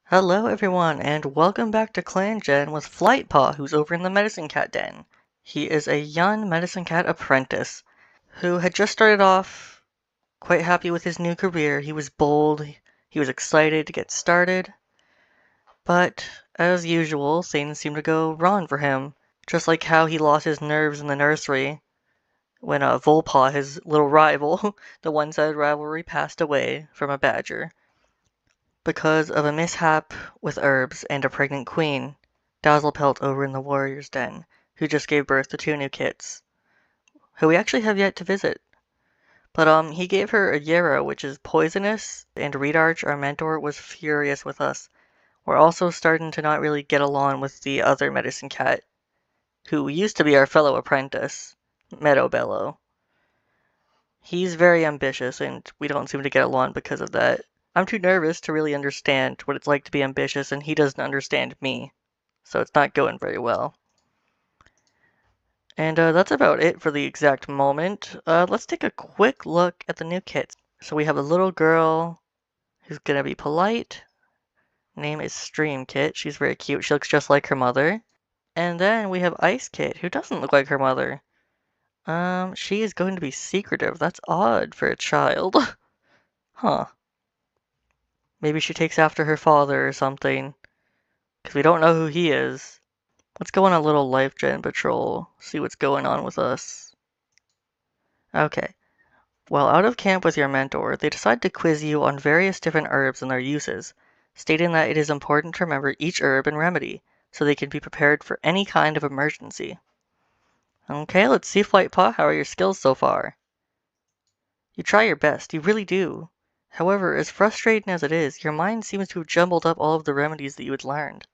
Hello everyone, and welcome back to Clan Gen with Flightpaw, who's over in the Medicine Cat Den. He is a young Medicine Cat apprentice who had just started off quite happy with his new career. He was bold, he was excited to get started, but as usual, things seemed to go wrong for him. Just like how he lost his nerves in the nursery when Volpaw, his little rival, the one-sided rivalry, passed away from a badger. Because of a mishap with herbs and a pregnant queen, Dazzlepelt over in the warrior's den, who just gave birth to 2 new kits, who we actually have yet to visit. But he gave her a yarrow, which is poisonous, and Redarch, our mentor, was furious with us. We're also starting to not really get along with the other medicine cat, who used to be our fellow apprentice, Meadowbellow. He's very ambitious, and we don't seem to get along because of that. I'm too nervous to really understand what it's like to be ambitious, and he doesn't understand me. So it's not going very well. And that's about it for the exact moment. Let's take a quick look at the new kits. So we have a little girl who's gonna be polite. Name is Stream Kit. She's very cute. She looks just like her mother. And then we have Ice Kit, who doesn't look like her mother. She is going to be secretive. That's odd for a child. Huh. Maybe she takes after her father or something. Because we don't know who he is. Let's go on a little Lifegen patrol, see what's going on with us. Okay. While out of camp with your mentor, they decide to quiz you on various different herbs and their uses, stating that it is important to remember each herb and remedy, so they can be prepared for any kind of emergency. Okay, let's see, Flightpaw, how are your skills so far? You try your best, you really do. However, as frustrating as it is, your mind seems to have jumbled up all of the remedies that you had learned.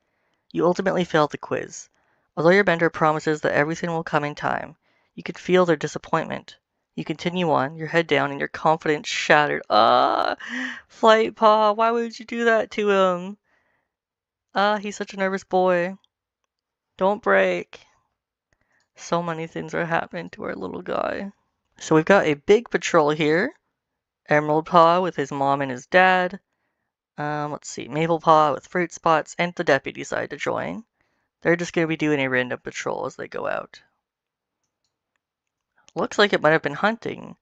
You ultimately failed the quiz. Although your mentor promises that everything will come in time, you could feel their disappointment. You continue on, your head down, and your confidence shattered. Flightpaw, why would you do that to him? He's such a nervous boy. Don't break. So many things are happening to our little guy. So we've got a big patrol here. Emerald Paw with his mom and his dad. Let's see, Maple Paw with Fruit Spots, and the deputy decide to join. They're just going to be doing a random patrol as they go out. Looks like it might have been hunting.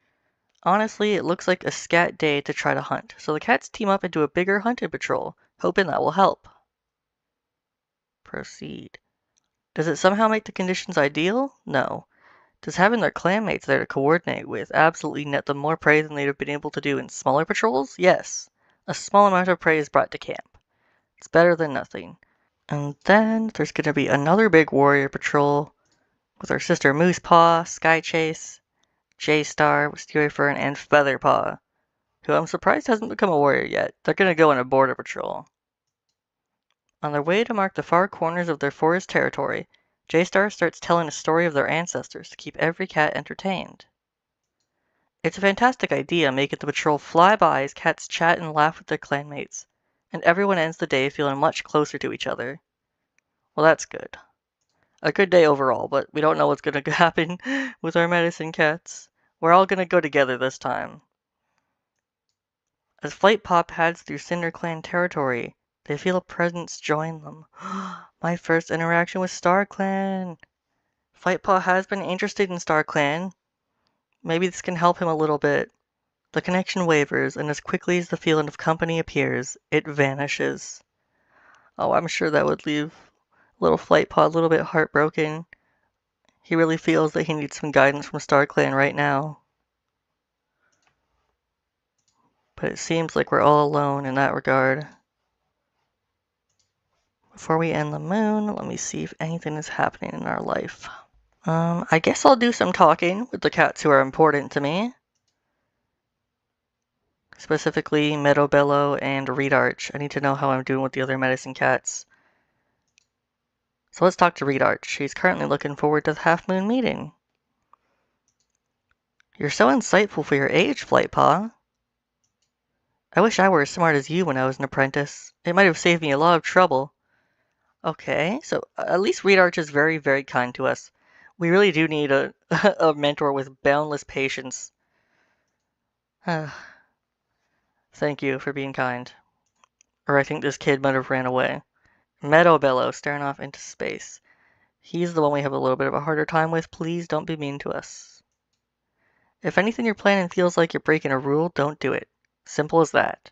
Honestly, it looks like a scat day to try to hunt, so the cats team up into a bigger hunting patrol, hoping that will help. Proceed. Does it somehow make the conditions ideal? No. Does having their clanmates there to coordinate with absolutely net them more prey than they'd have been able to do in smaller patrols? Yes. A small amount of prey is brought to camp. It's better than nothing. And then there's going to be another big warrior patrol with our sister Moosepaw, Skychase, J-Star, Wisteria Fern, and Featherpaw, who I'm surprised hasn't become a warrior yet. They're going to go on a border patrol. On their way to mark the far corners of their forest territory, J-Star starts telling a story of their ancestors to keep every cat entertained. It's a fantastic idea, making the patrol fly by as cats chat and laugh with their clanmates, and everyone ends the day feeling much closer to each other. Well, that's good. A good day overall, but we don't know what's going to happen with our medicine cats. We're all going to go together this time. As Flightpaw pads through CinderClan territory, they feel a presence join them. My first interaction with StarClan! Flightpaw has been interested in StarClan. Maybe this can help him a little bit. The connection wavers, and as quickly as the feeling of company appears, it vanishes. Oh, I'm sure that would leave little Flightpaw a little bit heartbroken. He really feels that he needs some guidance from StarClan right now. But it seems like we're all alone in that regard. Before we end the moon, let me see if anything is happening in our life. I guess I'll do some talking with the cats who are important to me. Specifically, Meadowbellow and Redarch. I need to know how I'm doing with the other medicine cats. So let's talk to Redarch. She's currently looking forward to the half-moon meeting. You're so insightful for your age, Flightpaw. I wish I were as smart as you when I was an apprentice. It might have saved me a lot of trouble. Okay, so at least Redarch is very, very kind to us. We really do need a, a mentor with boundless patience. Thank you for being kind. Or I think this kid might have ran away. Meadowbellow staring off into space. He's the one we have a little bit of a harder time with. Please don't be mean to us. If anything you're planning feels like you're breaking a rule, don't do it. Simple as that.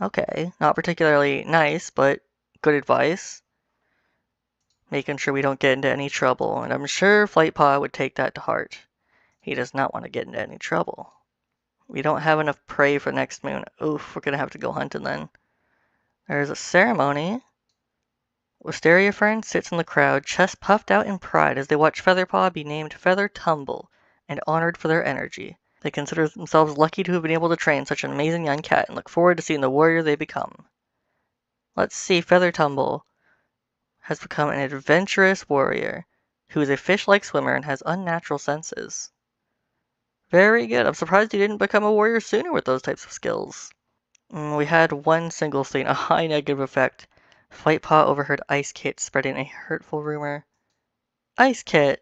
Okay, not particularly nice, but good advice. Making sure we don't get into any trouble, and I'm sure Flighttuft would take that to heart. He does not want to get into any trouble. We don't have enough prey for next moon. Oof, we're gonna have to go hunting then. There's a ceremony. Wisteria Fern sits in the crowd, chest puffed out in pride as they watch Featherpaw be named Feather Tumble and honored for their energy. They consider themselves lucky to have been able to train such an amazing young cat and look forward to seeing the warrior they become. Let's see, Feather Tumble has become an adventurous warrior who is a fish-like swimmer and has unnatural senses. Very good. I'm surprised you didn't become a warrior sooner with those types of skills. We had one single scene, a high negative effect. Flightpaw overheard Ice Kit spreading a hurtful rumor. Ice Kit!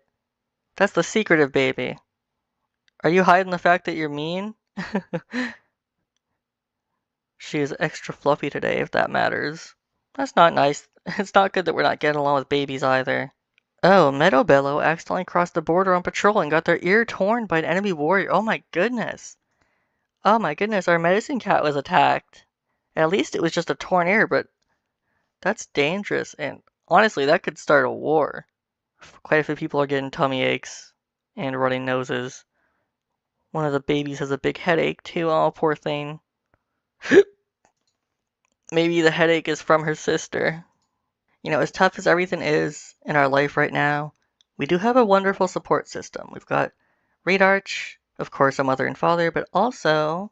That's the secretive baby. Are you hiding the fact that you're mean? She is extra fluffy today, if that matters. That's not nice. It's not good that we're not getting along with babies either. Oh, Meadowbellow accidentally crossed the border on patrol and got their ear torn by an enemy warrior. Oh my goodness. Oh my goodness, our medicine cat was attacked. At least it was just a torn ear, but that's dangerous, and honestly, that could start a war. Quite a few people are getting tummy aches and running noses. One of the babies has a big headache too. Oh, poor thing. Maybe the headache is from her sister. You know, as tough as everything is in our life right now, we do have a wonderful support system. We've got Reed Arch, of course, our mother and father, but also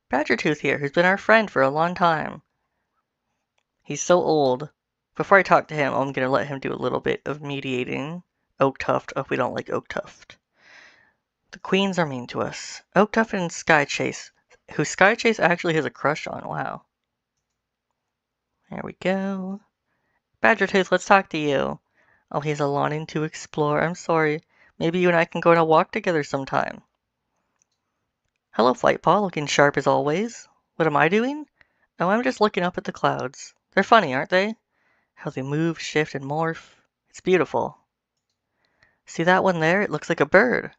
Badgertooth here, who's been our friend for a long time. He's so old. Before I talk to him, I'm going to let him do a little bit of mediating. Oaktuft, oh, we don't like Oaktuft. The queens are mean to us. Oaktuft and Skychase, who Skychase actually has a crush on. Wow. There we go. Badgertooth, let's talk to you. Oh, he's a longing to explore. I'm sorry. Maybe you and I can go on a walk together sometime. Hello, Flightpaw, looking sharp as always. What am I doing? Oh, I'm just looking up at the clouds. They're funny, aren't they? How they move, shift, and morph. It's beautiful. See that one there? It looks like a bird.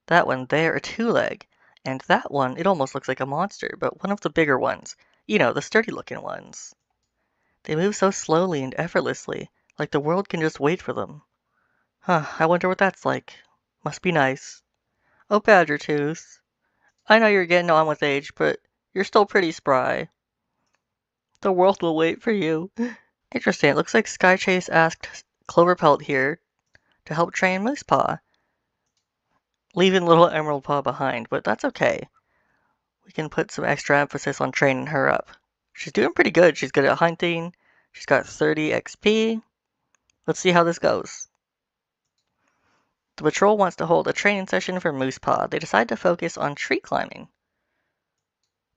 That one there, a two-leg. And that one, it almost looks like a monster, but one of the bigger ones. You know, the sturdy-looking ones. They move so slowly and effortlessly, like the world can just wait for them. Huh, I wonder what that's like. Must be nice. Oh, Badgertooth. I know you're getting on with age, but you're still pretty spry. The world will wait for you. Interesting, it looks like Skychase asked Cloverpelt here to help train Moosepaw, leaving little Emerald Paw behind, but that's okay. We can put some extra emphasis on training her up. She's doing pretty good. She's good at hunting. She's got 30 XP. Let's see how this goes. The patrol wants to hold a training session for Moosepaw. They decide to focus on tree climbing.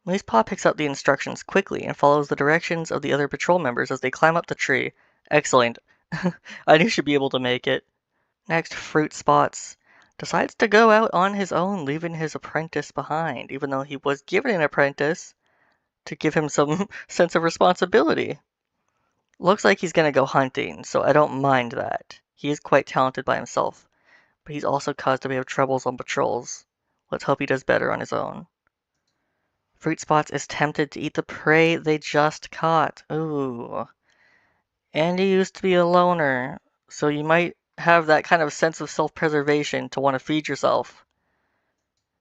Moosepaw picks up the instructions quickly and follows the directions of the other patrol members as they climb up the tree. Excellent. I knew she'd be able to make it. Next, Fruit Spots decides to go out on his own, leaving his apprentice behind, even though he was given an apprentice to give him some sense of responsibility. Looks like he's going to go hunting, so I don't mind that. He is quite talented by himself, but he's also caused a bit of troubles on patrols. Let's hope he does better on his own. Fruit Spots is tempted to eat the prey they just caught. Ooh. And he used to be a loner, so you might have that kind of sense of self-preservation to want to feed yourself.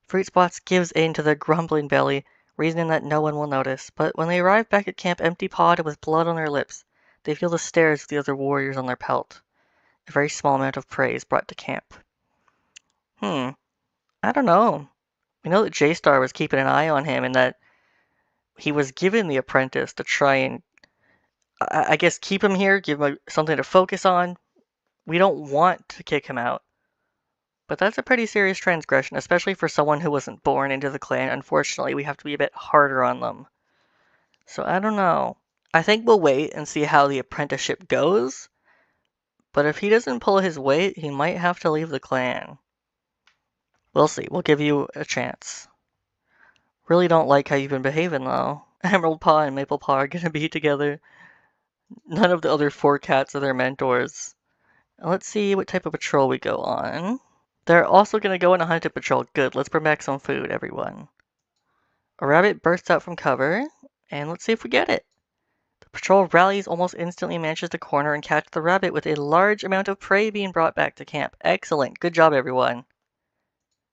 Fruit Spots gives in to their grumbling belly, reasoning that no one will notice, but when they arrive back at camp empty-pawed and with blood on their lips, they feel the stares of the other warriors on their pelt. A very small amount of prey is brought to camp. I don't know. We know that J-Star was keeping an eye on him and that he was given the apprentice to try and, I guess, keep him here, give him something to focus on. We don't want to kick him out. But that's a pretty serious transgression, especially for someone who wasn't born into the clan. Unfortunately, we have to be a bit harder on them. So I don't know. I think we'll wait and see how the apprenticeship goes. But if he doesn't pull his weight, he might have to leave the clan. We'll see. We'll give you a chance. Really don't like how you've been behaving, though. Emerald Paw and Maple Paw are gonna be together. None of the other 4 cats are their mentors. Let's see what type of patrol we go on. They're also gonna go on a hunted patrol. Good, let's bring back some food, everyone. A rabbit bursts out from cover, and let's see if we get it. The patrol rallies almost instantly, manages to corner and catch the rabbit with a large amount of prey being brought back to camp. Excellent. Good job, everyone.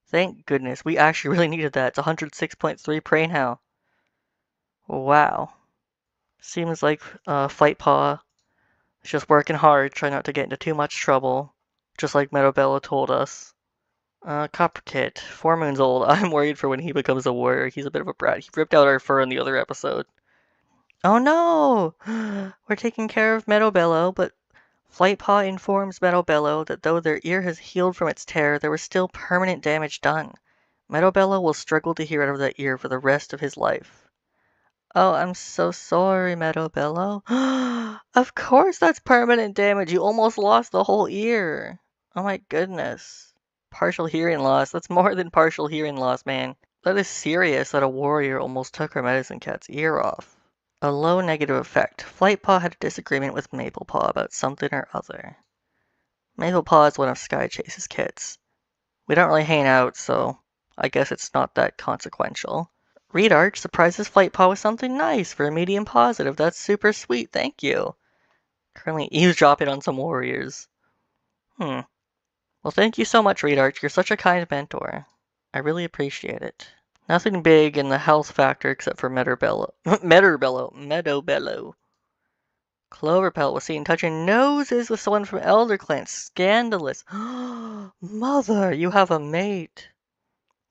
Thank goodness. We actually really needed that. It's 106.3 prey now. Wow. Seems like Flightpaw is just working hard, trying not to get into too much trouble. Just like Meadowbella told us. Copper Kid, 4 moons old. I'm worried for when he becomes a warrior. He's a bit of a brat. He ripped out our fur in the other episode. Oh no! We're taking care of Meadowbellow, but Flightpaw informs Meadowbellow that though their ear has healed from its tear, there was still permanent damage done. Meadowbellow will struggle to hear out of that ear for the rest of his life. Oh, I'm so sorry, Meadowbellow. Of course that's permanent damage. You almost lost the whole ear. Oh my goodness. Partial hearing loss. That's more than partial hearing loss, man. That is serious that a warrior almost took our medicine cat's ear off. A low negative effect. Flightpaw had a disagreement with Maplepaw about something or other. Maplepaw is one of Skychase's kits. We don't really hang out, so I guess it's not that consequential. Reed Arch surprises Flightpaw with something nice for a medium positive. That's super sweet, thank you. Currently eavesdropping on some warriors. Well, thank you so much, Reed Arch. You're such a kind mentor. I really appreciate it. Nothing big in the health factor except for Meadowbellow. Meadowbellow. Cloverpelt was seen touching noses with someone from Elder Clan. Scandalous. Mother, you have a mate.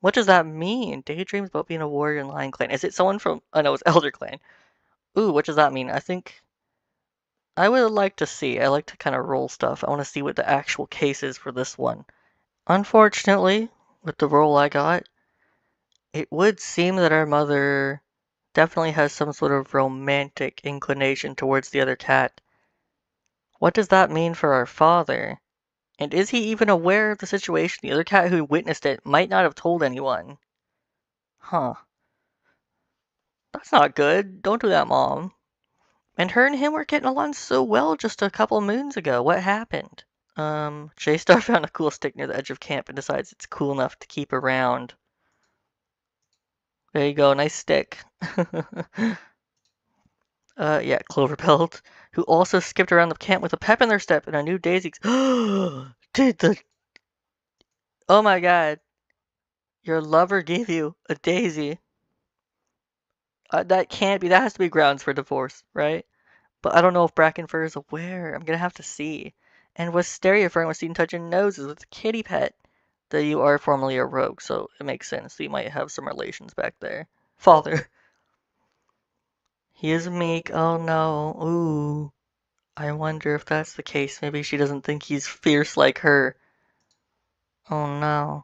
What does that mean? Daydreams about being a warrior in Lion Clan. Is it someone from... Oh no, it's Elder Clan. Ooh, what does that mean? I think... I would like to see. I like to kind of roll stuff. I want to see what the actual case is for this one. Unfortunately, with the roll I got, it would seem that our mother definitely has some sort of romantic inclination towards the other cat. What does that mean for our father? And is he even aware of the situation? The other cat who witnessed it might not have told anyone. Huh. That's not good. Don't do that, Mom. And her and him were getting along so well just a couple moons ago. What happened? J-Star found a cool stick near the edge of camp and decides it's cool enough to keep around. There you go, nice stick. Yeah, Cloverpelt, who also skipped around the camp with a pep in their step and a new daisy. Oh my god. Your lover gave you a daisy. That can't be, that has to be grounds for divorce, right? But I don't know if Brackenfur is aware. I'm gonna have to see. And Wisteriapherne was seen touching noses with a kitty pet. That you are formerly a rogue, so it makes sense. You might have some relations back there. Father. He is meek. Oh no. Ooh. I wonder if that's the case. Maybe she doesn't think he's fierce like her. Oh no.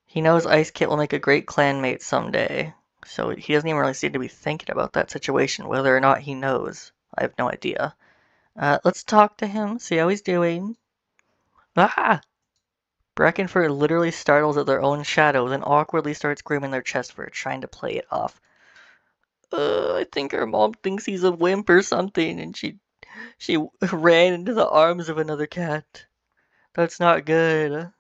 He knows Ice Kit will make a great clanmate someday. So he doesn't even really seem to be thinking about that situation, whether or not he knows. I have no idea. Let's talk to him, see how he's doing. Ah! Brackenford literally startles at their own shadow, then awkwardly starts grooming their chest fur, trying to play it off. I think our mom thinks he's a wimp or something, and she ran into the arms of another cat. That's not good.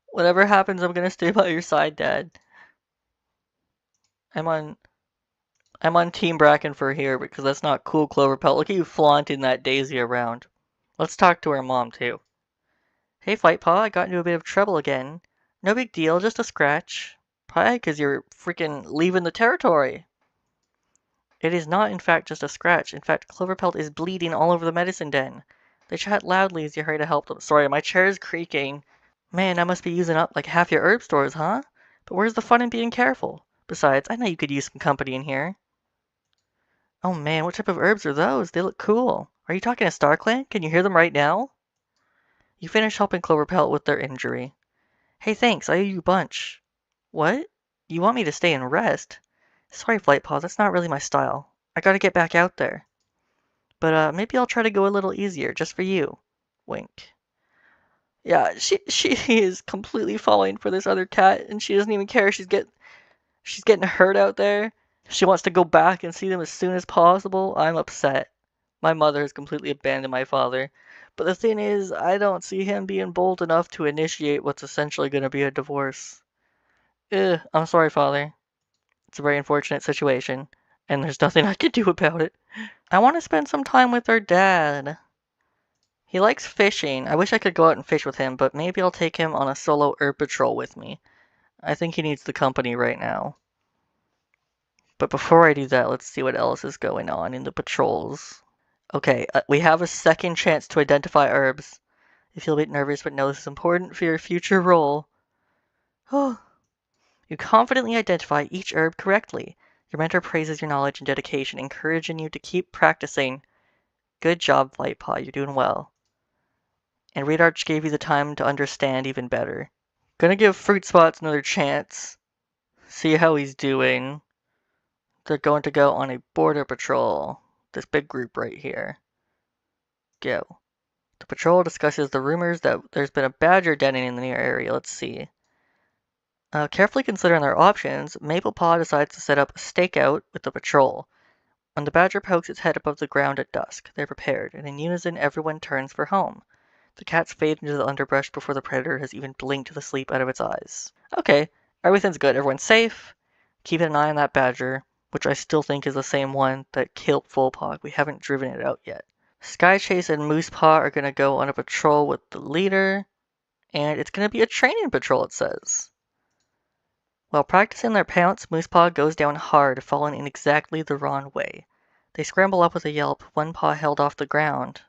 Whatever happens, I'm gonna stay by your side, Dad. I'm on Team Brackenfur here because that's not cool, Cloverpelt. Look at you flaunting that daisy around. Let's talk to her mom, too. Hey, Flightpaw, I got into a bit of trouble again. No big deal, just a scratch. Probably because you're freaking leaving the territory. It is not, in fact, just a scratch. In fact, Cloverpelt is bleeding all over the medicine den. They chat loudly as you hurry to help them. Sorry, my chair is creaking. Man, I must be using up like half your herb stores, huh? But where's the fun in being careful? Besides, I know you could use some company in here. Oh man, what type of herbs are those? They look cool. Are you talking to StarClan? Can you hear them right now? You finish helping Cloverpelt with their injury. Hey, thanks, I owe you a bunch. What? You want me to stay and rest? Sorry, Flightpaw, that's not really my style. I gotta get back out there. But maybe I'll try to go a little easier, just for you. Wink. Yeah, she is completely falling for this other cat, and she doesn't even care. She's getting hurt out there. She wants to go back and see them as soon as possible. I'm upset. My mother has completely abandoned my father. But the thing is, I don't see him being bold enough to initiate what's essentially going to be a divorce. Ugh, I'm sorry, father. It's a very unfortunate situation, and there's nothing I can do about it. I want to spend some time with our dad. He likes fishing. I wish I could go out and fish with him, but maybe I'll take him on a solo herb patrol with me. I think he needs the company right now. But before I do that, let's see what else is going on in the patrols. Okay, we have a second chance to identify herbs. You feel a bit nervous, but know this is important for your future role. Oh, you confidently identify each herb correctly. Your mentor praises your knowledge and dedication, encouraging you to keep practicing. Good job, Flightpaw, you're doing well. And Redarch gave you the time to understand even better. Gonna give Fruit Spots another chance. See how he's doing. They're going to go on a border patrol. This big group right here. Go. The patrol discusses the rumors that there's been a badger denning in the near area. Let's see. Carefully considering their options, Maplepaw decides to set up a stakeout with the patrol. When the badger pokes its head above the ground at dusk, they're prepared, and in unison everyone turns for home. The cats fade into the underbrush before the predator has even blinked the sleep out of its eyes. Okay, everything's good. Everyone's safe. Keeping an eye on that badger, which I still think is the same one that killed Fullpaw. We haven't driven it out yet. Skychase and Moosepaw are going to go on a patrol with the leader, and it's going to be a training patrol, it says. While practicing their pounce, Moosepaw goes down hard, falling in exactly the wrong way. They scramble up with a yelp, one paw held off the ground.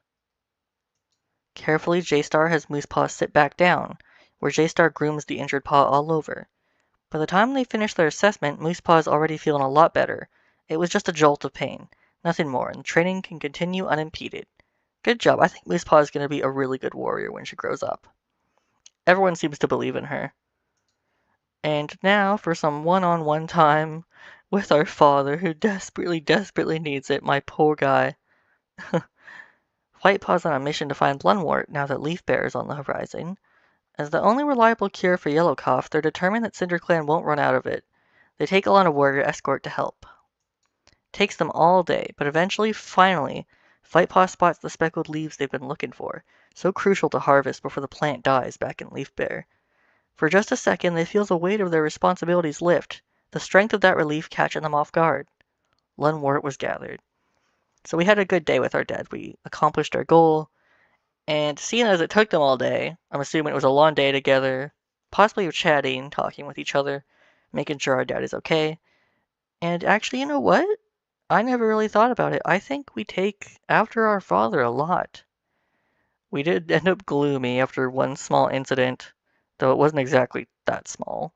Carefully, J-Star has Moosepaw sit back down, where J-Star grooms the injured paw all over. By the time they finish their assessment, Moosepaw is already feeling a lot better. It was just a jolt of pain, nothing more, and training can continue unimpeded. Good job. I think Moosepaw is going to be a really good warrior when she grows up. Everyone seems to believe in her. And now for some one-on-one time with our father, who desperately, desperately needs it, my poor guy. Flightpaw's on a mission to find Blunwort now that Leaf Bear is on the horizon. As the only reliable cure for Yellow Cough, they're determined that CinderClan won't run out of it. They take along a warrior escort to help. Takes them all day, but eventually, finally, Flightpaw spots the speckled leaves they've been looking for, so crucial to harvest before the plant dies back in Leaf Bear. For just a second, they feel the weight of their responsibilities lift, the strength of that relief catching them off guard. Lunwort was gathered. So we had a good day with our dad. We accomplished our goal, and seeing as it took them all day, I'm assuming it was a long day together, possibly chatting, talking with each other, making sure our dad is okay. And actually, you know what? I never really thought about it. I think we take after our father a lot. We did end up gloomy after one small incident, though it wasn't exactly that small.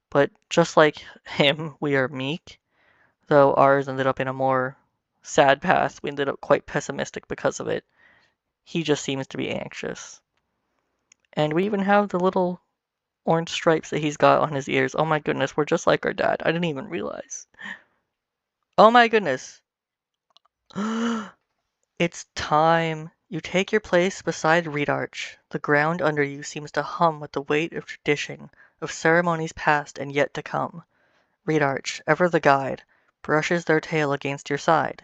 But just like him, we are meek, though ours ended up in a more sad path. We ended up quite pessimistic because of it. He just seems to be anxious. And we even have the little orange stripes that he's got on his ears. Oh my goodness, we're just like our dad. I didn't even realize. Oh my goodness. It's time. You take your place beside Redarch. The ground under you seems to hum with the weight of tradition, of ceremonies past and yet to come. Redarch, ever the guide, brushes their tail against your side.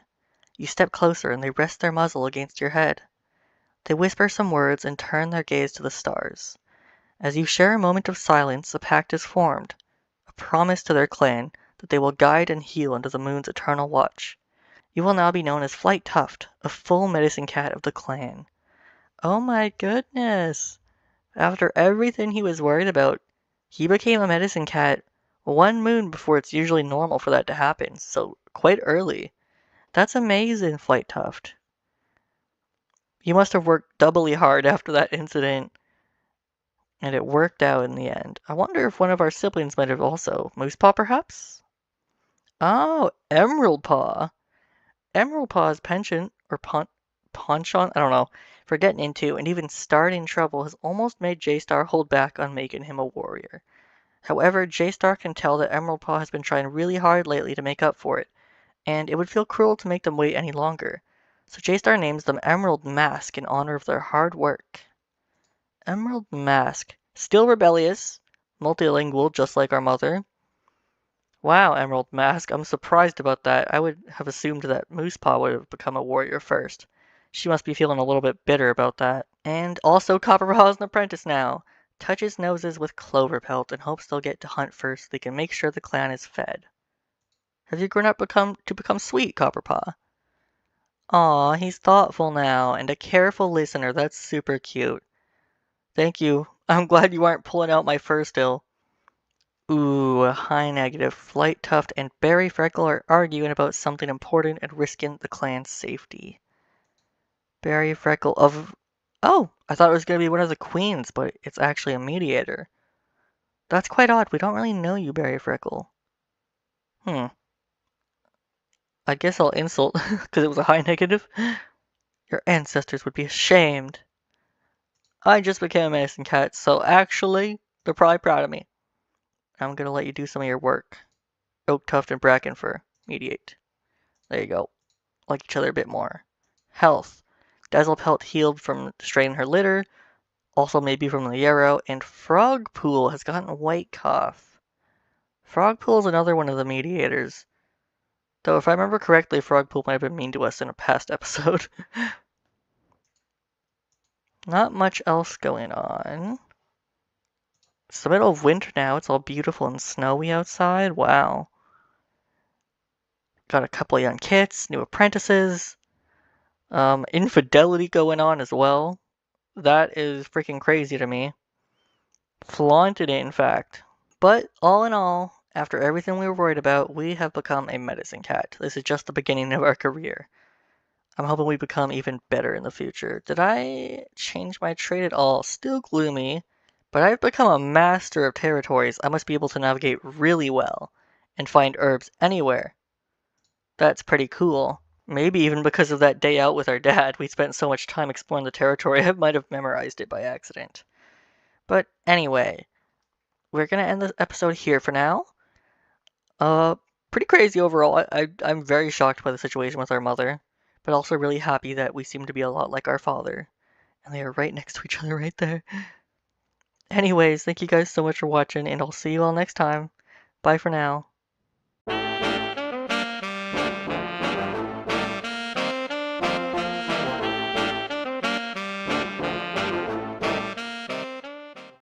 You step closer and they rest their muzzle against your head. They whisper some words and turn their gaze to the stars. As you share a moment of silence, a pact is formed, a promise to their clan that they will guide and heal under the moon's eternal watch. You will now be known as Flighttuft, a full medicine cat of the clan. Oh my goodness! After everything he was worried about, he became a medicine cat 1 moon before it's usually normal for that to happen, so quite early. That's amazing, Flighttuft. You must have worked doubly hard after that incident, and it worked out in the end. I wonder if one of our siblings might have also. Moosepaw, perhaps? Oh, Emerald Paw. Emerald Paw's penchant, or penchant, I don't know, for getting into and even starting trouble has almost made J-Star hold back on making him a warrior. However, J-Star can tell that Emerald Paw has been trying really hard lately to make up for it, and it would feel cruel to make them wait any longer. So J-Star names them Emerald Mask in honor of their hard work. Emerald Mask. Still rebellious, multilingual just like our mother. Wow, Emerald Mask, I'm surprised about that. I would have assumed that Moosepaw would have become a warrior first. She must be feeling a little bit bitter about that. And also Copperpaw is an apprentice now. Touches noses with Cloverpelt and hopes they'll get to hunt first so they can make sure the clan is fed. Have you grown up to become sweet, Copperpaw? Aw, he's thoughtful now and a careful listener. That's super cute. Thank you. I'm glad you aren't pulling out my fur still. Ooh, a high negative. Flighttuft and Barry Freckle are arguing about something important and risking the clan's safety. Barry Freckle of... Oh, I thought it was going to be one of the queens, but it's actually a mediator. That's quite odd. We don't really know you, Barry Freckle. I guess I'll insult because it was a high negative. Your ancestors would be ashamed. I just became a medicine cat, so actually, they're probably proud of me. I'm gonna let you do some of your work. Oak Tuft and Bracken Fur. Mediate. There you go. Like each other a bit more. Health. Dazzlepelt healed from straining her litter. Also maybe from the yarrow. And Frogpool has gotten white cough. Frogpool is another one of the mediators. Though if I remember correctly, Frogpool might have been mean to us in a past episode. Not much else going on. It's the middle of winter now. It's all beautiful and snowy outside. Wow. Got a couple of young kits, new apprentices. Infidelity going on as well. That is freaking crazy to me. Flaunted it, in fact. But all in all, after everything we were worried about, we have become a medicine cat. This is just the beginning of our career. I'm hoping we become even better in the future. Did I change my trait at all? Still gloomy, but I've become a master of territories. I must be able to navigate really well and find herbs anywhere. That's pretty cool. Maybe even because of that day out with our dad, we spent so much time exploring the territory, I might have memorized it by accident. But anyway, we're gonna end this episode here for now. Uh, Pretty crazy overall. I'm very shocked by the situation with our mother, but also really happy that we seem to be a lot like our father. And they are right next to each other right there. Anyways, thank you guys so much for watching, and I'll see you all next time. Bye for now.